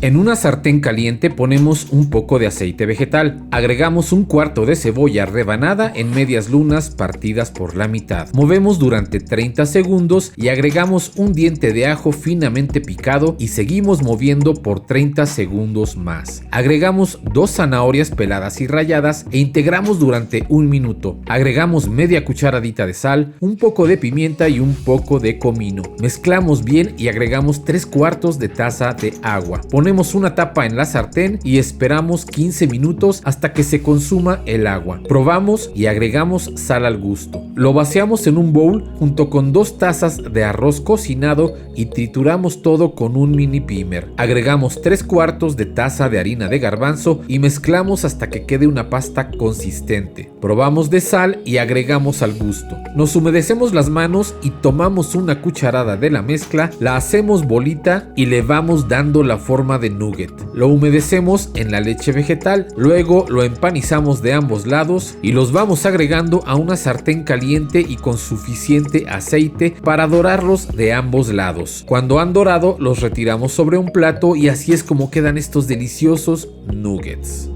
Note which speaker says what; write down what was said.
Speaker 1: En una sartén caliente ponemos un poco de aceite vegetal. Agregamos un cuarto de cebolla rebanada en medias lunas partidas por la mitad. Movemos durante 30 segundos y agregamos un diente de ajo finamente picado y seguimos moviendo por 30 segundos más. Agregamos 2 zanahorias peladas y ralladas e integramos durante un minuto. Agregamos media cucharadita de sal, un poco de pimienta y un poco de comino. Mezclamos bien y agregamos 3/4 de taza de agua. Ponemos una tapa en la sartén y esperamos 15 minutos hasta que se consuma el agua. Probamos y agregamos sal al gusto. Lo vaciamos en un bowl junto con 2 tazas de arroz cocinado y trituramos todo con un mini pimer. Agregamos 3/4 de taza de harina de garbanzo y mezclamos hasta que quede una pasta consistente. Probamos de sal y agregamos al gusto. Nos humedecemos las manos y tomamos una cucharada de la mezcla, la hacemos bolita y le vamos dando la forma de nugget. Lo humedecemos en la leche vegetal, luego lo empanizamos de ambos lados y los vamos agregando a una sartén caliente y con suficiente aceite para dorarlos de ambos lados. Cuando han dorado, los retiramos sobre un plato y así es como quedan estos deliciosos nuggets.